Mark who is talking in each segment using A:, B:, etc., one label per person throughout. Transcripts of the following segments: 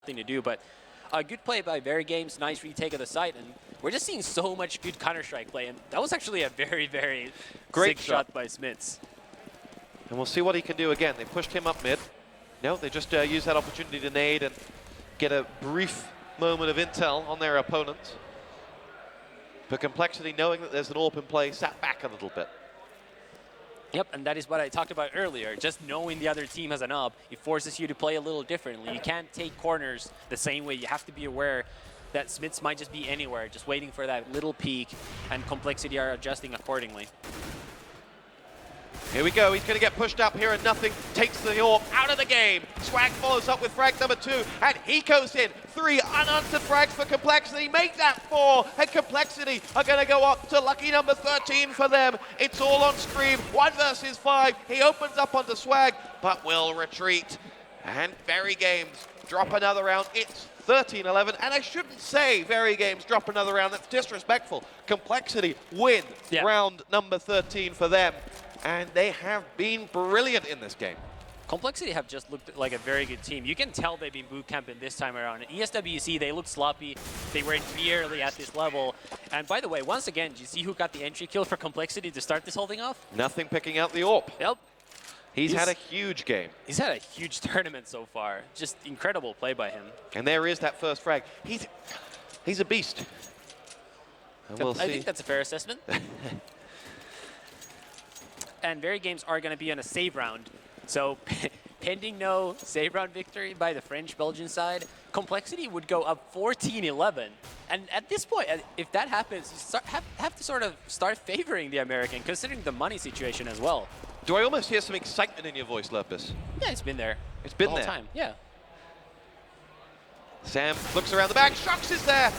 A: nothing to do. But a good play by VeryGames, nice retake of the site, and we're just seeing so much good Counter-Strike play. And that was actually a very, very
B: great
A: sick shot by Smits.
B: And we'll see what he can do again. They pushed him up mid. No, they just used that opportunity to nade and get a brief moment of intel on their opponent. But Complexity, knowing that there's an AWP in play, sat back a little bit.
A: Yep, and that is what I talked about earlier. Just knowing the other team has an AWP, it forces you to play a little differently. You can't take corners the same way. You have to be aware that Smits might just be anywhere, just waiting for that little peak, and Complexity are adjusting accordingly.
B: Here we go, he's going to get pushed up here and nothing takes the AWP out of the game. Swag follows up with frag number 2 and he goes in. 3 unanswered frags for Complexity, make that 4, and Complexity are going to go up to lucky number 13 for them. It's all on Scream, 1 versus 5. He opens up onto Swag, but will retreat. And VeryGames drop another round. It's 13-11, and I shouldn't say VeryGames drop another round, that's disrespectful. Complexity win round number 13 for them. And they have been brilliant in this game.
A: Complexity have just looked like a very good team. You can tell they've been boot camping this time around. At ESWC, they look sloppy. They weren't nearly at this level. And by the way, once again, do you see who got the entry kill for Complexity to start this whole thing off?
B: Nothing picking out the AWP.
A: Yep.
B: He's had a huge game.
A: He's had a huge tournament so far. Just incredible play by him.
B: And there is that first frag. He's a beast. And we'll see.
A: I think that's a fair assessment. And VeryGames are going to be on a save round. So pending no save round victory by the French-Belgian side, Complexity would go up 14-11. And at this point, if that happens, you have to sort of start favoring the American, considering the money situation as well.
B: Do I almost hear some excitement in your voice, Lepus?
A: Yeah, it's been there.
B: It's been
A: the whole
B: there.
A: time. Yeah.
B: Sam looks around the back. Shox is there.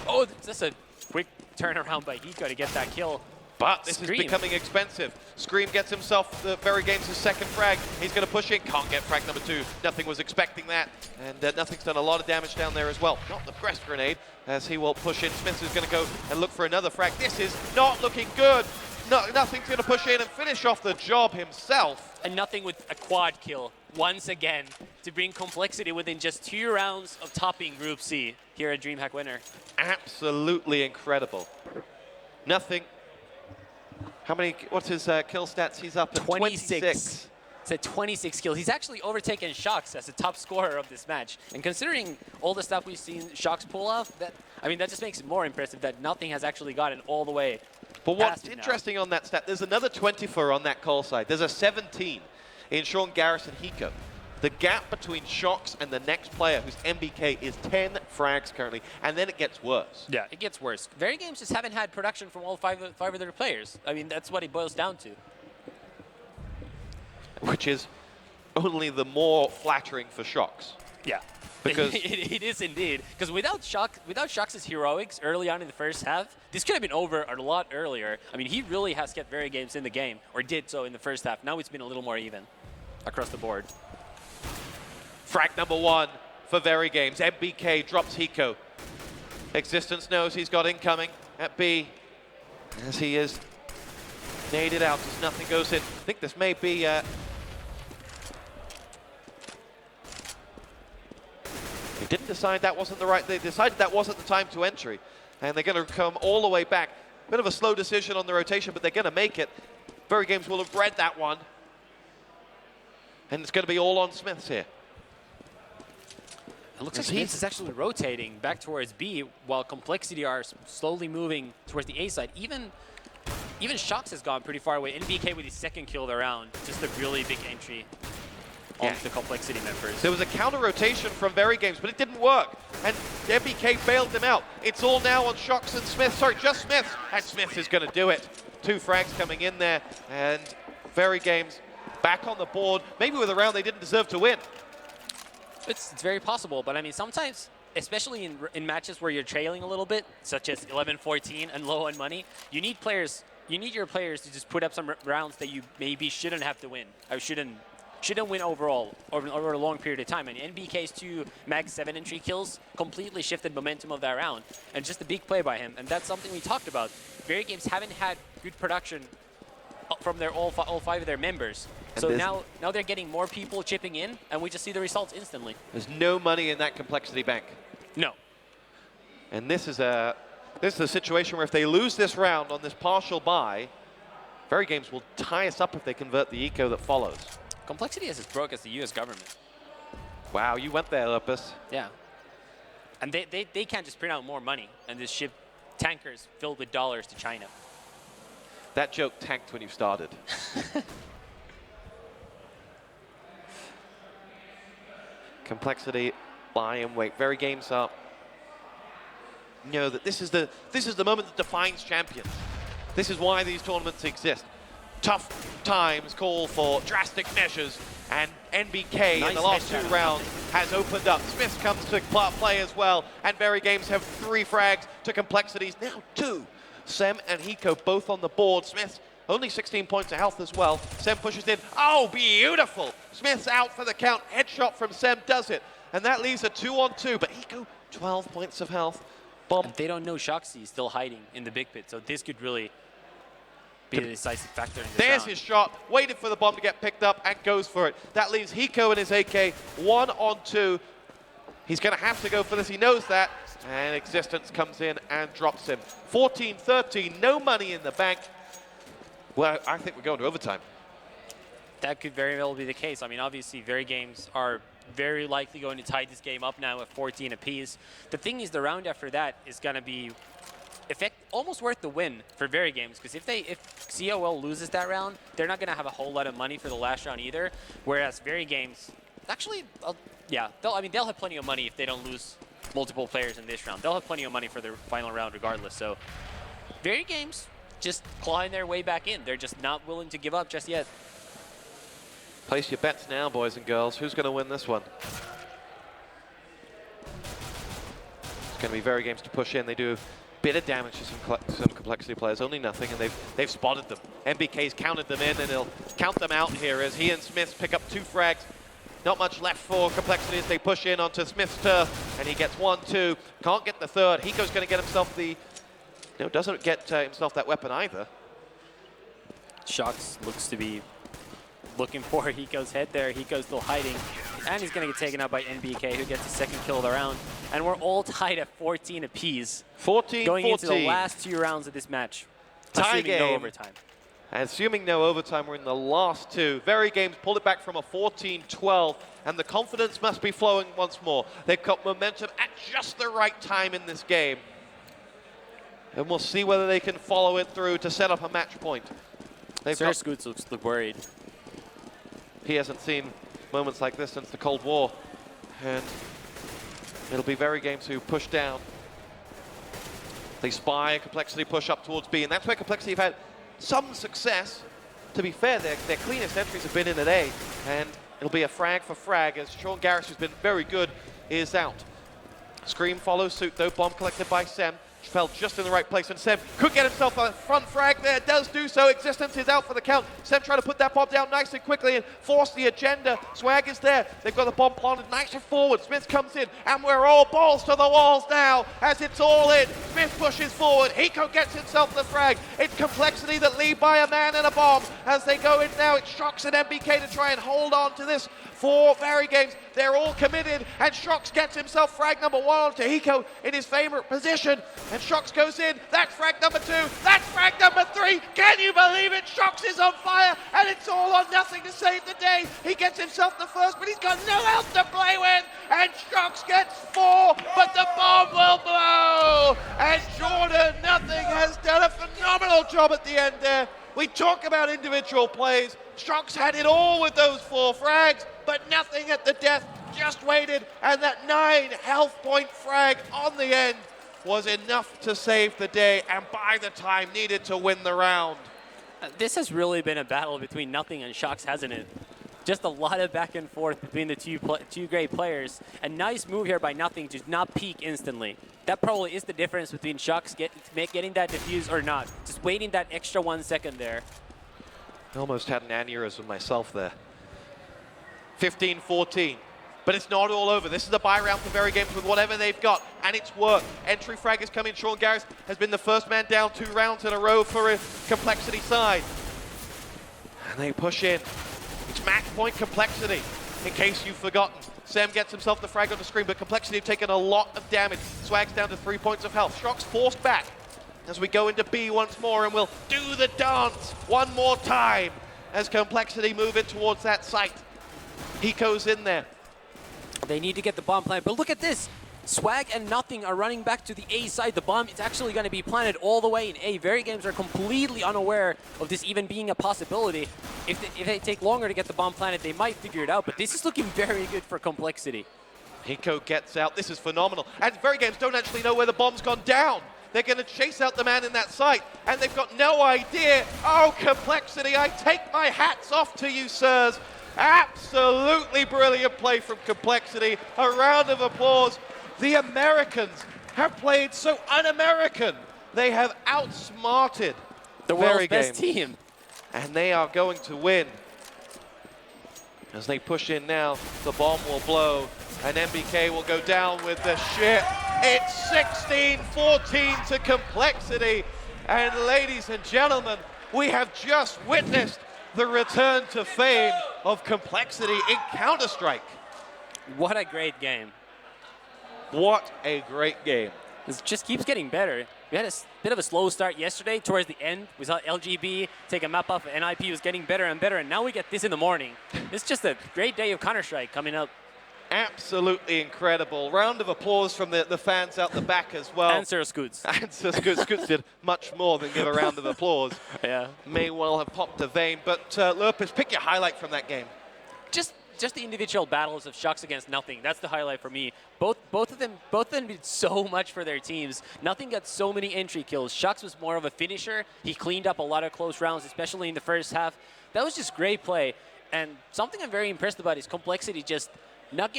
A: Oh, that's a quick turnaround by Hiko to get that kill.
B: But this is becoming expensive. Scream gets himself the VeryGames' second frag. He's going to push in. Can't get frag number 2. Nothing was expecting that. And Nothing's done a lot of damage down there as well. Not the breast grenade, as he will push in. Smith is going to go and look for another frag. This is not looking good. Nothing's going to push in and finish off the job himself.
A: And nothing with a quad kill, once again, to bring Complexity within just 2 rounds of topping Group C here at DreamHack Winner.
B: Absolutely incredible. Nothing. How many, what's his kill stats? He's up at 26.
A: It's at 26 kills. He's actually overtaken Shox as the top scorer of this match. And considering all the stuff we've seen Shox pull off, that just makes it more impressive that nothing has actually gotten all the way.
B: But what's interesting on that stat, there's another 24 on that call side. There's a 17 in Sean Garrison Hiko. The gap between Shox and the next player, who's MBK, is 10 frags currently, and then it gets worse.
A: Yeah, it gets worse. VeryGames just haven't had production from all five of their players. I mean, that's what it boils down to.
B: Which is only the more flattering for Shox.
A: Yeah,
B: because
A: it is indeed. Because without Shox's heroics early on in the first half, this could have been over a lot earlier. I mean, he really has kept VeryGames in the game, or did so in the first half. Now it's been a little more even across the board.
B: Frag number 1 for VeryGames. MBK drops Hiko. Existence knows he's got incoming at B, as he is naded out as nothing goes in. I think this may be... They didn't decide that wasn't the right... They decided that wasn't the time to entry. And they're going to come all the way back. Bit of a slow decision on the rotation, but they're going to make it. VeryGames will have read that one. And it's going to be all on Smiths here.
A: It looks like Smiths is actually rotating back towards B, while Complexity are slowly moving towards the A side. Even Shox has gone pretty far away. NBK with his second kill of the round. Just a really big entry on the Complexity members.
B: There was a counter rotation from VeryGames, but it didn't work. And MBK bailed them out. It's all now on Shox and Smith. Sorry, just Smith. And Smith is going to do it. 2 frags coming in there. And VeryGames back on the board. Maybe with a round they didn't deserve to win.
A: It's very possible, but I mean, sometimes, especially in matches where you're trailing a little bit, such as 11-14 and low on money, you need your players to just put up some rounds that you maybe shouldn't have to win, or shouldn't win overall over a long period of time. And NBK's 2 Mag 7 entry kills completely shifted momentum of that round, and just a big play by him. And that's something we talked about. VeryGames haven't had good production from their all 5 of their members.
B: And
A: So now they're getting more people chipping in, and we just see the results instantly.
B: There's no money in that complexity bank.
A: No.
B: And this is a situation where if they lose this round on this partial buy, VeryGames will tie us up if they convert the eco that follows.
A: Complexity is as broke as the US government.
B: Wow, you went there, Lupus.
A: Yeah. And they can't just print out more money and just ship tankers filled with dollars to China.
B: That joke tanked when you started. Complexity, lie and wait. VeryGames up. Know that this is the moment that defines champions. This is why these tournaments exist. Tough times call for drastic measures, and NBK in the last 2 rounds has opened up. Smith comes to play as well, and VeryGames have 3 frags to Complexity's now 2. Sem and Hiko both on the board. Smith only 16 points of health as well. Sem pushes in. Oh, beautiful! Smith's out for the count. Headshot from Sem does it, and that leaves a 2-on-2. But Hiko, 12 points of health. Bomb.
A: And they don't know Shoxy is still hiding in the big pit, so this could really be a decisive factor in this
B: There's
A: round.
B: his shot, waited for the bomb to get picked up and goes for it. That leaves Hiko and his AK 1-on-2. He's going to have to go for this, he knows that. And Existence comes in and drops him. 14-13, no money in the bank. Well, I think we're going to overtime.
A: That could very well be the case. I mean, obviously, VeryGames are very likely going to tie this game up now at 14 apiece. The thing is, the round after that is going to be almost worth the win for VeryGames, because if COL loses that round, they're not going to have a whole lot of money for the last round either. Whereas VeryGames, actually, yeah, they'll have plenty of money if they don't lose multiple players in this round. They'll have plenty of money for their final round regardless. So VeryGames just clawing their way back in. They're just not willing to give up just yet.
B: Place your bets now, boys and girls. Who's going to win this one? It's going to be VeryGames to push in. They do a bit of damage to some Complexity players, only nothing, and they've spotted them. MBK's counted them in, and he'll count them out here as he and Smith pick up 2 frags. Not much left for Complexity as they push in onto Smith's turf, and he gets 1, 2. Can't get the third. Hiko's going to get himself doesn't get himself that weapon either.
A: Shox looks to be looking for Hiko's head there. Hiko's still hiding, and he's going to get taken out by NBK, who gets the 2nd kill of the round. And we're all tied at 14 apiece.
B: 14-14.
A: Going into the last 2 rounds of this match.
B: Tie
A: assuming
B: game.
A: no overtime.
B: And assuming no overtime, we're in the last 2. VeryGames pulled it back from a 14-12, and the confidence must be flowing once more. They've got momentum at just the right time in this game. And we'll see whether they can follow it through to set up a match point.
A: Sir Scoots looks worried.
B: He hasn't seen moments like this since the Cold War. And it'll be VeryGames who push down. They spy a Complexity push up towards B, and that's where Complexity have had some success. To be fair, their cleanest entries have been in at A, and it'll be a frag for frag as Sean Garris, who's been very good, is out. Scream follows suit though, bomb collected by Sem. Fell just in the right place, and Sem could get himself a front frag there, does do so. Existence is out for the count. Sem trying to put that bomb down nice and quickly and force the agenda. Swag is there. They've got the bomb planted nice and forward. Smith comes in, and we're all balls to the walls now as it's all in. Smith pushes forward. Hiko gets himself the frag. It's Complexity that lead by a man and a bomb. As they go in now, it Shox and MBK to try and hold on to this for VeryGames. They're all committed, and Shox gets himself frag number 1 onto Hiko in his favorite position. And Shox goes in. That's frag number 2. That's frag number 3. Can you believe it? Shox is on fire, and it's all or nothing to save the day. He gets himself the first, but he's got no health to play with. And Shox gets 4, but the bomb will blow. And Jordan Nothing has done a phenomenal job at the end there. We talk about individual plays. Shox had it all with those 4 frags, but Nothing at the death, just waited, and that 9 health point frag on the end was enough to save the day and buy the time needed to win the round.
A: This has really been a battle between Nothing and Shox, hasn't it? Just a lot of back and forth between the two great players. A nice move here by Nothing to not peek instantly. That probably is the difference between Shox getting that defuse or not. Just waiting that extra 1 second there.
B: I almost had an aneurysm myself there. 15-14. But it's not all over. This is a buy round for VeryGames with whatever they've got, and it's worked. Entry frag is coming. Sean Garris has been the first man down 2 rounds in a row for a Complexity side. And they push in. It's match point Complexity, in case you've forgotten. Sam gets himself the frag on the screen, but Complexity have taken a lot of damage. Swag's down to 3 points of health. Shock's forced back as we go into B once more, and we'll do the dance one more time as Complexity move in towards that site. Hiko's in there.
A: They need to get the bomb planted, but look at this. Swag and Nothing are running back to the A side. The bomb is actually going to be planted all the way in A. VeryGames are completely unaware of this even being a possibility. If they take longer to get the bomb planted, they might figure it out, but this is looking very good for Complexity.
B: Hiko gets out. This is phenomenal. And VeryGames don't actually know where the bomb's gone down. They're going to chase out the man in that site, and they've got no idea. Oh, Complexity, I take my hats off to you, sirs. Absolutely brilliant play from Complexity. A round of applause. The Americans have played so un-American. They have outsmarted
A: the world's best team.
B: And they are going to win. As they push in now, the bomb will blow, and MBK will go down with the shit. It's 16-14 to Complexity. And ladies and gentlemen, we have just witnessed the return to fame of Complexity in Counter-Strike.
A: What a great game.
B: What a great game.
A: It just keeps getting better. We had a bit of a slow start yesterday. Towards the end, we saw LGB take a map off, and NIP was getting better and better, and now we get this in the morning. It's just a great day of Counter-Strike coming up.
B: Absolutely incredible. Round of applause from the fans out the back as well.
A: And Sir Scoots.
B: And Sir Scoots. Scoots did much more than give a round of applause.
A: Yeah.
B: May well have popped a vein. But Lurpus, pick your highlight from that game.
A: Just the individual battles of Shucks against Nothing. That's the highlight for me. Both of them did so much for their teams. Nothing got so many entry kills. Shucks was more of a finisher. He cleaned up a lot of close rounds, especially in the first half. That was just great play. And something I'm very impressed about is Complexity just not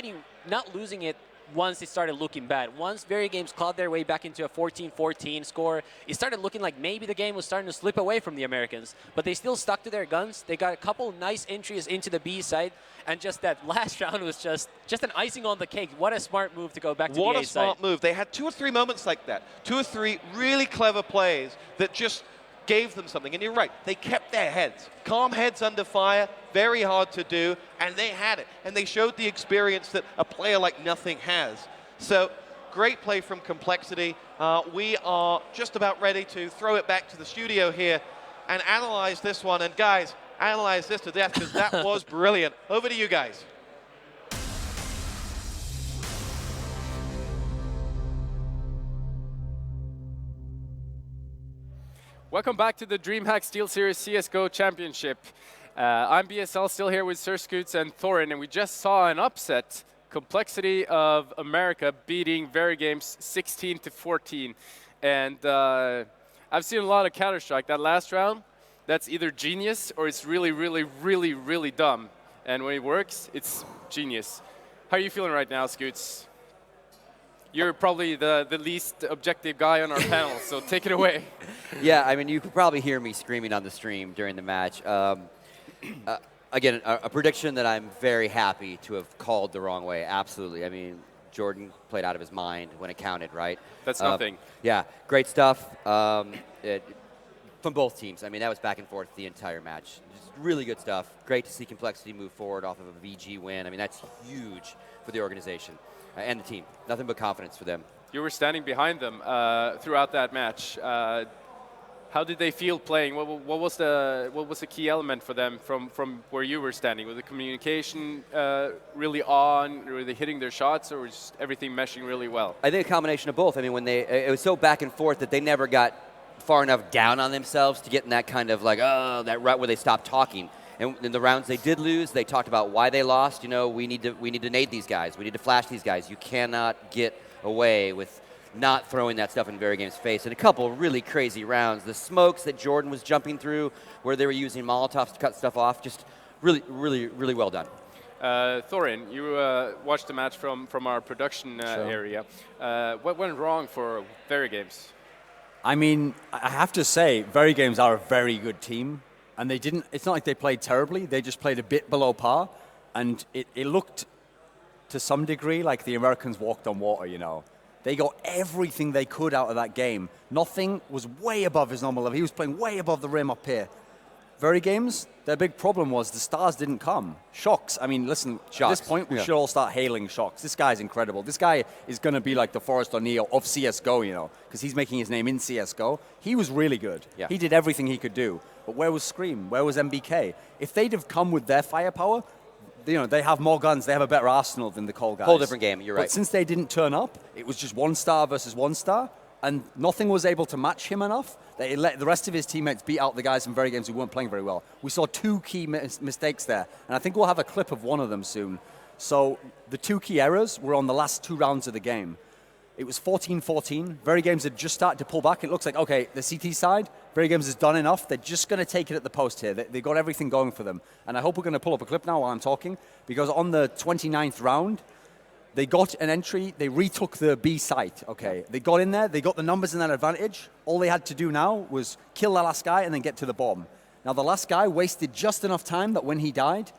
A: losing it once it started looking bad. Once VeryGames clawed their way back into a 14-14 score, it started looking like maybe the game was starting to slip away from the Americans. But they still stuck to their guns. They got a couple nice entries into the B side, and just that last round was just an icing on the cake. What a smart move to go back to the A side.
B: What a smart move. They had 2 or 3 moments like that. 2 or 3 really clever plays that just gave them something. And you're right, they kept their heads. Calm heads under fire, very hard to do, and they had it. And they showed the experience that a player like Nothing has. So, great play from Complexity. We are just about ready to throw it back to the studio here and analyze this one. And guys, analyze this to death, because that was brilliant. Over to you guys.
C: Welcome back to the DreamHack SteelSeries CSGO Championship. I'm BSL, still here with Sir Scoots and Thorin, and we just saw an upset. Complexity of America beating VeryGames 16-14. And I've seen a lot of Counter-Strike. That last round, that's either genius or it's really, really, really, really dumb. And when it works, it's genius. How are you feeling right now, Scoots? You're probably the least objective guy on our panel, so take it away.
D: Yeah, I mean, you could probably hear me screaming on the stream during the match. Again, a prediction that I'm very happy to have called the wrong way, absolutely. I mean, Jordan played out of his mind when it counted, right?
C: That's Nothing.
D: Yeah, great stuff from both teams. I mean, that was back and forth the entire match. Just really good stuff. Great to see Complexity move forward off of a VG win. I mean, that's huge for the organization and the team. Nothing but confidence for them.
C: You were standing behind them throughout that match. How did they feel playing? What was the key element for them from where you were standing? Was the communication really on? Were they hitting their shots, or was just everything meshing really well?
D: I think a combination of both. I mean, it was so back and forth that they never got far enough down on themselves to get in that kind of like, that rut where they stopped talking. And in the rounds they did lose, they talked about why they lost. You know, we need to nade these guys. We need to flash these guys. You cannot get away with not throwing that stuff in VeryGames' face. And a couple really crazy rounds. The smokes that Jordan was jumping through, where they were using Molotovs to cut stuff off, just really, really, really well done.
C: Thorin, you watched the match from our production area. What went wrong for VeryGames?
E: I mean, I have to say, VeryGames are a very good team. And they didn't, it's not like they played terribly, they just played a bit below par. And it looked, to some degree, like the Americans walked on water, you know. They got everything they could out of that game. Nothing was way above his normal level. He was playing way above the rim up here. VeryGames, their big problem was the stars didn't come. Shox, I mean, listen, at this point, we should all start hailing Shox. This guy's incredible. This guy is going to be like the Forrest O'Neal of CSGO, you know, because he's making his name in CSGO. He was really good.
D: Yeah.
E: He did everything he could do. But where was Scream? Where was MBK? If they'd have come with their firepower, you know, they have more guns, they have a better arsenal than the Cole guys.
D: Whole different game, you're right.
E: But since they didn't turn up, it was just 1 star versus 1 star, and nothing was able to match him enough. They let the rest of his teammates beat out the guys from VeryGames who weren't playing very well. We saw 2 key mistakes there, and I think we'll have a clip of one of them soon. So the 2 key errors were on the last 2 rounds of the game. It was 14-14. VeryGames had just started to pull back. It looks like, okay, the CT side, VeryGames has done enough. They're just going to take it at the post here. They got everything going for them. And I hope we're going to pull up a clip now while I'm talking, because on the 29th round, they got an entry, they retook the B site, okay. They got in there, they got the numbers in that advantage. All they had to do now was kill the last guy and then get to the bomb. Now the last guy wasted just enough time that when he died,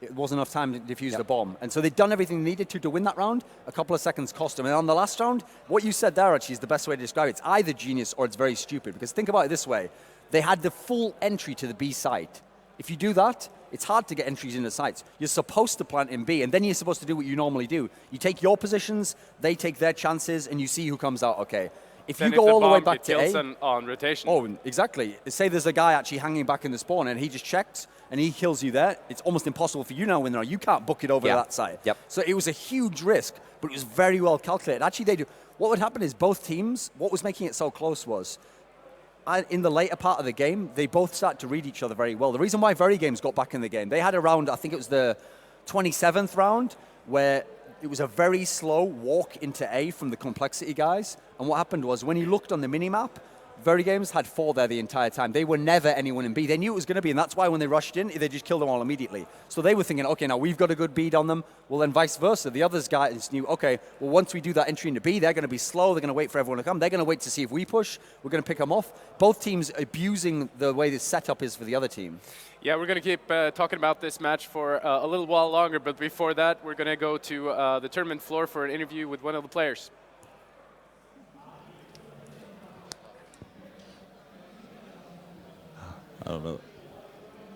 E: it wasn't enough time to defuse the bomb. And so they'd done everything they needed to win that round. A couple of seconds cost them. And on the last round, what you said there actually is the best way to describe it. It's either genius or it's very stupid. Because think about it this way. They had the full entry to the B site. If you do that, it's hard to get entries into sites. You're supposed to plant in B, and then you're supposed to do what you normally do. You take your positions, they take their chances, and you see who comes out okay. If you go all the way back to A,
C: on rotation.
E: Oh, exactly. Say there's a guy actually hanging back in the spawn, and he just checks, and he kills you there. It's almost impossible for you now when you can't book it over to that side.
D: Yep.
E: So it was a huge risk, but it was very well calculated. Actually, they do. What would happen is both teams, what was making it so close was, in the later part of the game, they both started to read each other very well. The reason why VeryGames got back in the game, they had a round, I think it was the 27th round, where it was a very slow walk into A from the Complexity guys. And what happened was, when you looked on the minimap, VeryGames had 4 there the entire time. They were never anyone in B. They knew it was going to be, and that's why when they rushed in, they just killed them all immediately. So they were thinking, okay, now we've got a good bead on them. Well, then vice versa. The other guys knew, okay, well, once we do that entry into B, they're going to be slow. They're going to wait for everyone to come. They're going to wait to see if we push. We're going to pick them off. Both teams abusing the way the setup is for the other team.
C: Yeah, we're going to keep talking about this match for a little while longer, but before that, we're going to go to the tournament floor for an interview with one of the players.
F: I don't know.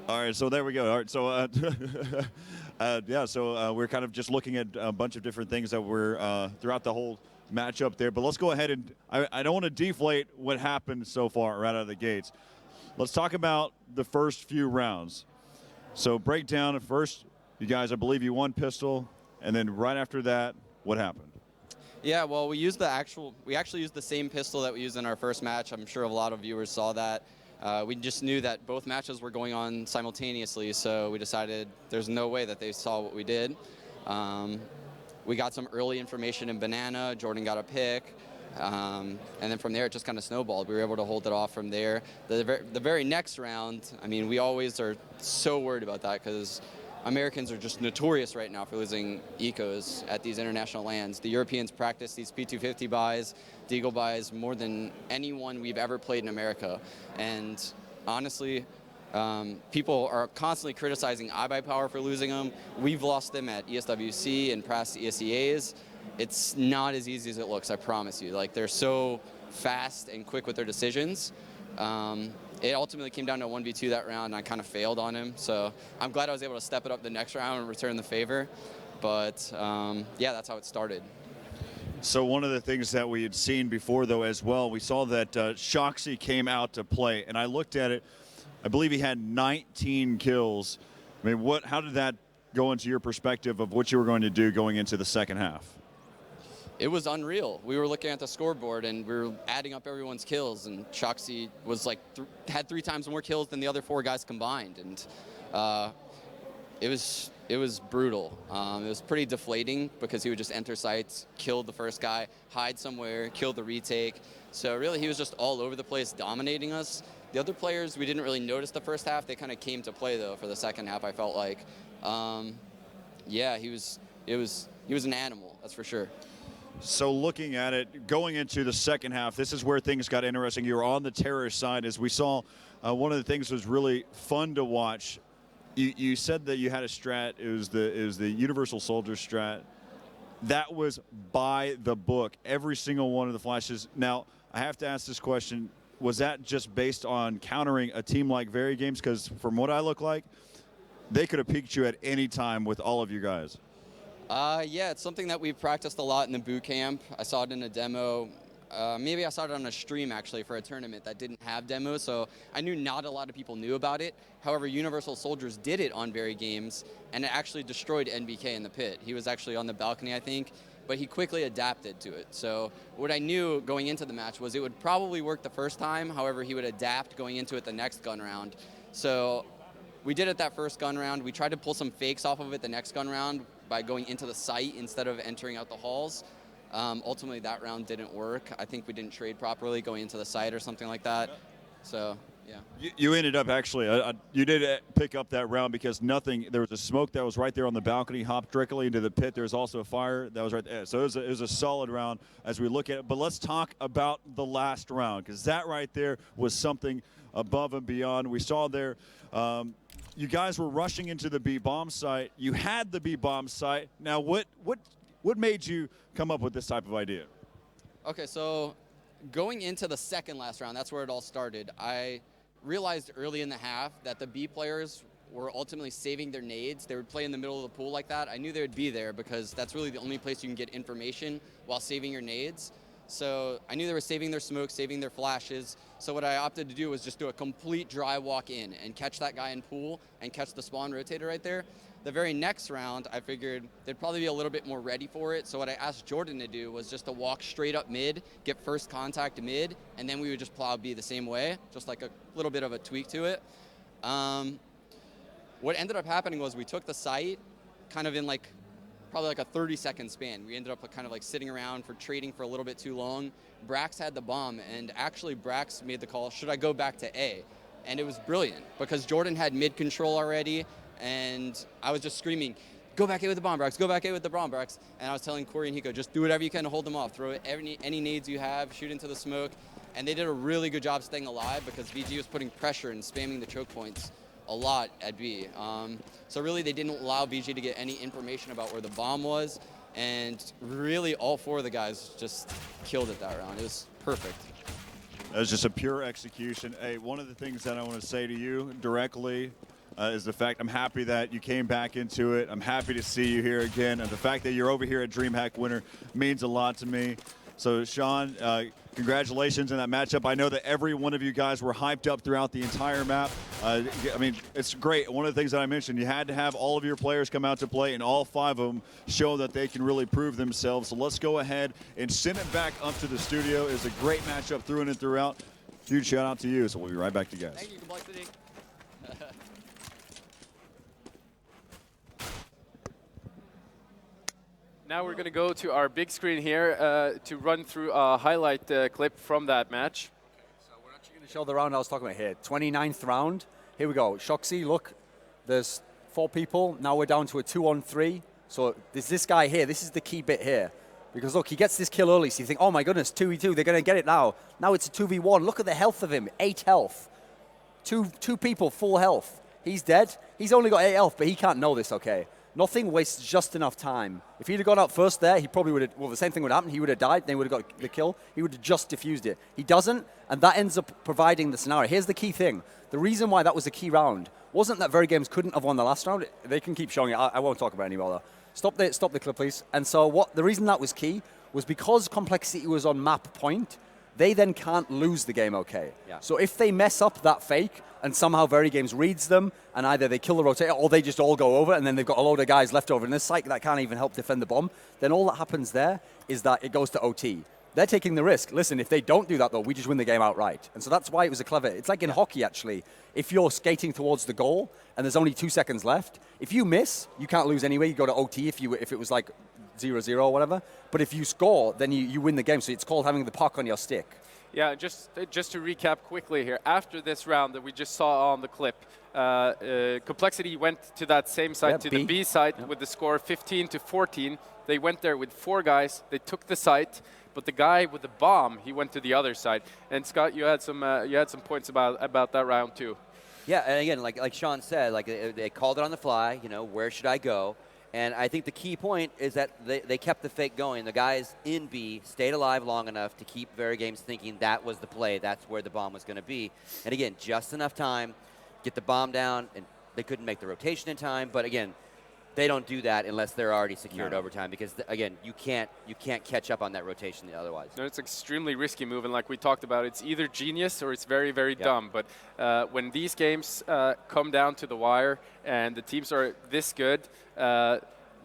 F: All right, so there we go. All right, so yeah, so we're kind of just looking at a bunch of different things that were throughout the whole matchup there. But let's go ahead and I don't want to deflate what happened so far right out of the gates. Let's talk about the first few rounds. So breakdown at first, you guys, I believe you won pistol, and then right after that, what happened?
G: Yeah, well, we actually used the same pistol that we used in our first match. I'm sure a lot of viewers saw that. We just knew that both matches were going on simultaneously, so we decided there's no way that they saw what we did. We got some early information in Banana. Jordan got a pick. And then from there, it just kind of snowballed. We were able to hold it off from there. The very next round, I mean, we always are so worried about that because Americans are just notorious right now for losing ecos at these international lands. The Europeans practice these P250 buys, Deagle buys more than anyone we've ever played in America. And honestly, people are constantly criticizing iBuyPower for losing them. We've lost them at ESWC and past ESEAs. It's not as easy as it looks, I promise you. Like, they're so fast and quick with their decisions. It ultimately came down to a 1v2 that round, and I kind of failed on him. So I'm glad I was able to step it up the next round and return the favor. But yeah, that's how it started.
F: So one of the things that we had seen before, though, as well, we saw that Shoxy came out to play, and I looked at it. I believe he had 19 kills. I mean, how did that go into your perspective of what you were going to do going into the second half?
G: It was unreal. We were looking at the scoreboard and we were adding up everyone's kills, and Shoxy was like had 3 times more kills than the other 4 guys combined, and it was brutal. It was pretty deflating because he would just enter sites, kill the first guy, hide somewhere, kill the retake. So really, he was just all over the place, dominating us. The other players, we didn't really notice the first half. They kind of came to play though for the second half. I felt like, yeah, he was an animal, that's for sure.
F: So looking at it, going into the second half, this is where things got interesting. You were on the terrorist side. As we saw, one of the things was really fun to watch. You said that you had a strat. It was the Universal Soldier strat. That was by the book. Every single one of the flashes. Now, I have to ask this question. was that just based on countering a team like VeryGames? Because from what I look like, they could have peaked you at any time with all of you guys.
G: Yeah, it's something that we've practiced a lot in the boot camp. I saw it in a demo. Maybe I saw it on a stream, actually, for a tournament that didn't have demos, so I knew not a lot of people knew about it. However, Universal Soldiers did it on VeryGames, and it actually destroyed NBK in the pit. He was actually on the balcony, I think, but he quickly adapted to it. So what I knew going into the match was it would probably work the first time, however, he would adapt going into it the next gun round. So we did it that first gun round. We tried to pull some fakes off of it the next gun round by going into the site instead of entering out the halls. Ultimately, that round didn't work. I think we didn't trade properly going into the site or something like that. So, yeah.
F: You ended up actually, you did pick up that round because there was a smoke that was right there on the balcony, hopped directly into the pit. There was also a fire that was right there. So it was a solid round as we look at it. But let's talk about the last round, because that right there was something above and beyond. We saw there, you guys were rushing into the B-bomb site. You had the B-bomb site. Now, what made you come up with this type of idea?
G: Okay, so going into the second last round, that's where it all started. I realized early in the half that the B players were ultimately saving their nades. They would play in the middle of the pool like that. I knew they would be there because that's really the only place you can get information while saving your nades. So I knew they were saving their smoke, saving their flashes. So what I opted to do was just do a complete dry walk in and catch that guy in pool and catch the spawn rotator right there. The very next round, I figured they'd probably be a little bit more ready for it. So what I asked Jordan to do was just to walk straight up mid, get first contact mid, and then we would just plow B the same way, just like a little bit of a tweak to it. What ended up happening was we took the site kind of in probably like a 30-second span. We ended up kind of like sitting around for trading for a little bit too long. Brax had the bomb, and actually Brax made the call, should I go back to A? And it was brilliant because Jordan had mid control already, and I was just screaming, go back A with the bomb, Brax, go back A with the bomb, Brax. And I was telling Corey and Hiko, just do whatever you can to hold them off. Throw any nades you have, shoot into the smoke. And they did a really good job staying alive because VG was putting pressure and spamming the choke points a lot at B. So really they didn't allow VG to get any information about where the bomb was, and really all four of the guys just killed it that round. It was perfect.
F: That was just a pure execution. Hey, one of the things that I want to say to you directly is the fact I'm happy that you came back into it. I'm happy to see you here again, and the fact that you're over here at DreamHack Winter means a lot to me. So Sean, congratulations on that matchup. I know that every one of you guys were hyped up throughout the entire map. I mean, it's great. One of the things that I mentioned, you had to have all of your players come out to play, and all 5 of them show that they can really prove themselves. So let's go ahead and send it back up to the studio. It's a great matchup through and throughout. Huge shout out to you. So we'll be right back to you guys.
G: Thank you, Complexity.
C: Now we're going to go to our big screen here to run through a highlight clip from that match.
E: So we're actually going to show the round I was talking about here. 29th round. Here we go. Shoxy, look, there's 4 people. Now we're down to a 2-on-3. So there's this guy here. This is the key bit here. Because look, he gets this kill early, so you think, oh my goodness, 2v2, they're going to get it now. Now it's a 2v1. Look at the health of him, 8 health. Two people, full health. He's dead. He's only got 8 health, but he can't know this, okay? Nothing wastes just enough time. If he'd have gone out first there, he probably would have, well, the same thing would happen. He would have died, they would have got the kill. He would have just diffused it. He doesn't, and that ends up providing the scenario. Here's the key thing. The reason why that was the key round wasn't that VeryGames couldn't have won the last round. They can keep showing it. I won't talk about it anymore, though. Stop the clip, please. And so the reason that was key was because Complexity was on map point, they then can't lose the game okay. Yeah. So if they mess up that fake, and somehow VeryGames reads them, and either they kill the rotator or they just all go over, and then they've got a load of guys left over in this site that can't even help defend the bomb, then all that happens there is that it goes to OT. They're taking the risk. Listen, if they don't do that, though, we just win the game outright. And so that's why it was a clever... It's like in hockey, actually. If you're skating towards the goal, and there's only 2 seconds left, if you miss, you can't lose anyway. You go to OT if it was like 0-0 or whatever. But if you score, then you win the game. So it's called having the puck on your stick.
C: Yeah, just to recap quickly here, after this round that we just saw on the clip, Complexity went to that same site, to the B site, with the score 15-14. They went there with 4 guys. They took the site, but the guy with the bomb, he went to the other side. And Scott, you had some points about that round, too.
D: Yeah, and again, like Sean said, like they called it on the fly, you know, where should I go? And I think the key point is that they kept the fake going. The guys in B stayed alive long enough to keep VeryGames thinking that was the play, that's where the bomb was going to be. And again, just enough time, get the bomb down, and they couldn't make the rotation in time. But again, they don't do that unless they're already secured overtime because, again, you can't catch up on that rotation otherwise.
C: No, it's an extremely risky move, and like we talked about, it's either genius or it's very, very dumb. But when these games come down to the wire and the teams are this good,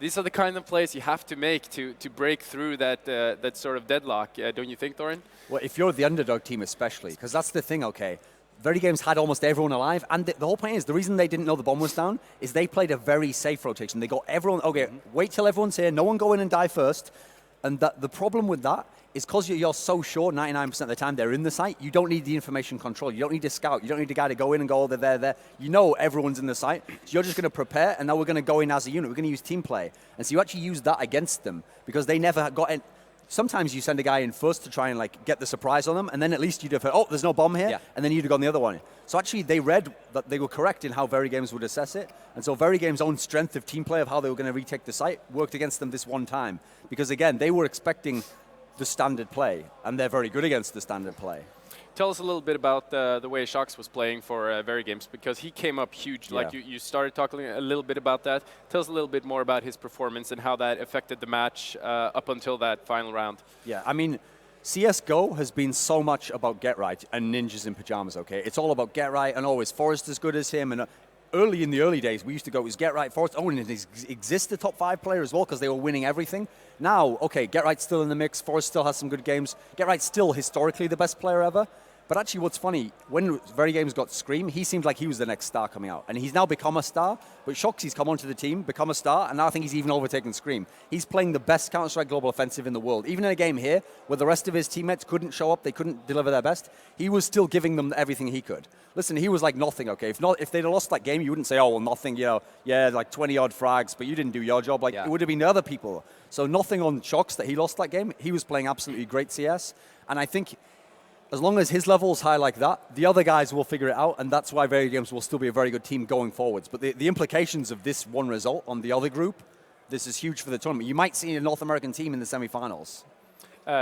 C: these are the kind of plays you have to make to break through that sort of deadlock. Don't you think, Thorin?
E: Well, if you're the underdog team especially, because that's the thing, okay. VeryGames had almost everyone alive, and the whole point is, the reason they didn't know the bomb was down is they played a very safe rotation. They got everyone, okay, wait till everyone's here, no one go in and die first. And the problem with that is because you're so sure 99% of the time they're in the site, you don't need the information control. You don't need a scout. You don't need a guy to go in and go, oh, they're there. You know everyone's in the site. So you're just going to prepare, and now we're going to go in as a unit. We're going to use team play. And so you actually use that against them because they never got in. Sometimes you send a guy in first to try and like get the surprise on them, and then at least you'd have heard, oh, there's no bomb here, and then you'd have gone the other one. So actually they read that they were correct in how VeryGames would assess it, and so VeryGames' own strength of team play of how they were going to retake the site worked against them this one time. Because again, they were expecting the standard play, and they're very good against the standard play.
C: Tell us a little bit about the way Shox was playing for VeryGames, because he came up huge. Like you started talking a little bit about that. Tell us a little bit more about his performance and how that affected the match up until that final round.
E: Yeah, I mean, CSGO has been so much about get right and ninjas in pajamas, okay? It's all about get right and always Forrest as good as him. And early in the early days, we used to go, it was get right, Forrest. Oh, and it exists the top 5 player as well because they were winning everything. Now, okay, get right's still in the mix. Forrest still has some good games. Get right's still historically the best player ever. But actually what's funny, when VeryGames got Scream, he seemed like he was the next star coming out. And he's now become a star, but Shoxy's come onto the team, become a star, and now I think he's even overtaken Scream. He's playing the best Counter-Strike Global Offensive in the world. Even in a game here, where the rest of his teammates couldn't show up, they couldn't deliver their best, he was still giving them everything he could. Listen, he was like nothing, okay? If they'd have lost that game, you wouldn't say, oh, well, nothing, you know, yeah, like 20-odd frags, but you didn't do your job. Like, it would have been other people. So nothing on Shox that he lost that game. He was playing absolutely great CS, and I think as long as his level is high like that, the other guys will figure it out, and that's why VeryGames will still be a very good team going forwards. But the implications of this one result on the other group, this is huge for the tournament. You might see a North American team in the semifinals.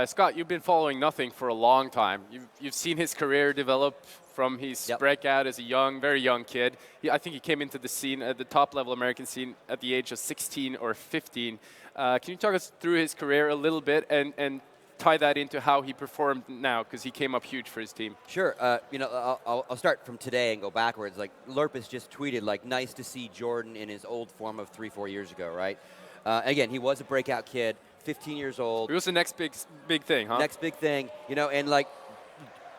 C: Scott, you've been following Nothing for a long time. You've seen his career develop from his breakout as a very young kid. I think he came into the scene, at the top-level American scene, at the age of 16 or 15. Can you talk us through his career a little bit and tie that into how he performed now, because he came up huge for his team?
D: Sure. You know, I'll start from today and go backwards. Like, Lurpus just tweeted, like, nice to see Jordan in his old form of 3-4 years ago, right? Again, he was a breakout kid, 15 years old.
C: It was the next big thing, huh?
D: Next big thing, you know, and like,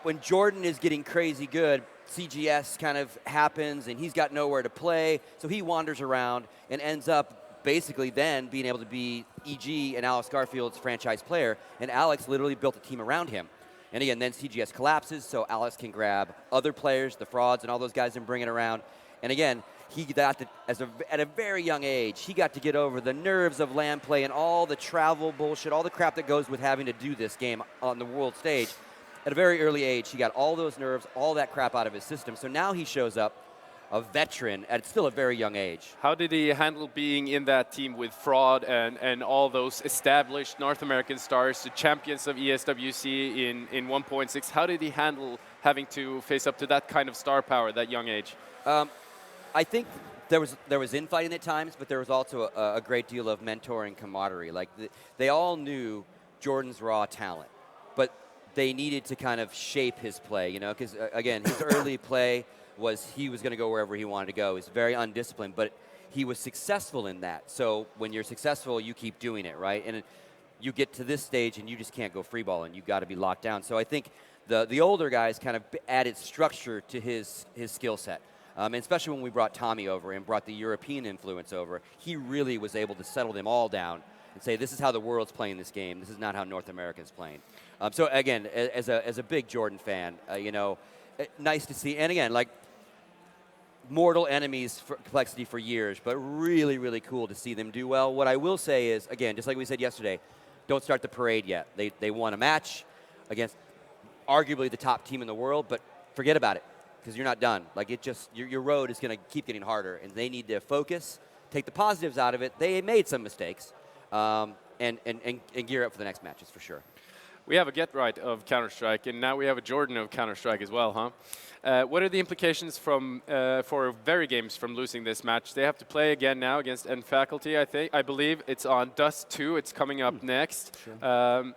D: when Jordan is getting crazy good, CGS kind of happens, and he's got nowhere to play, so he wanders around and ends up basically then being able to be EG and Alex Garfield's franchise player, and Alex literally built a team around him. And again, then CGS collapses, so Alex can grab other players, the frauds and all those guys, and bring it around. And again, he got to, at a very young age, he got to get over the nerves of LAN play and all the travel bullshit, all the crap that goes with having to do this game on the world stage. At a very early age, he got all those nerves, all that crap out of his system. So now he shows up a veteran at still a very young age.
C: How did he handle being in that team with Fraud and all those established North American stars, the champions of ESWC in 1.6? How did he handle having to face up to that kind of star power at that young age?
D: I think there was infighting at times, but there was also a great deal of mentoring camaraderie. Like, they all knew Jordan's raw talent, but they needed to kind of shape his play, you know, because again, his early play was he was going to go wherever he wanted to go. He's very undisciplined, but he was successful in that. So when you're successful, you keep doing it, right? And you get to this stage and you just can't go free balling. You've got to be locked down. So I think the older guys kind of added structure to his skill set. And especially when we brought Tommy over and brought the European influence over, he really was able to settle them all down and say, this is how the world's playing this game. This is not how North America's playing. So again, as a big Jordan fan, you know, nice to see. And again, like, mortal enemies for Complexity for years, but really, really cool to see them do well. What I will say is, again, just like we said yesterday, don't start the parade yet. They won a match against arguably the top team in the world, but forget about it, because you're not done. Like, it just, your road is going to keep getting harder, and they need to focus, take the positives out of it. They made some mistakes, and gear up for the next matches for sure.
C: We have a Get Right of Counter-Strike, and now we have a Jordan of Counter-Strike as well, huh? What are the implications from for VeryGames from losing this match? They have to play again now against N Faculty, I believe. It's on Dust 2. It's coming up next.
E: Sure.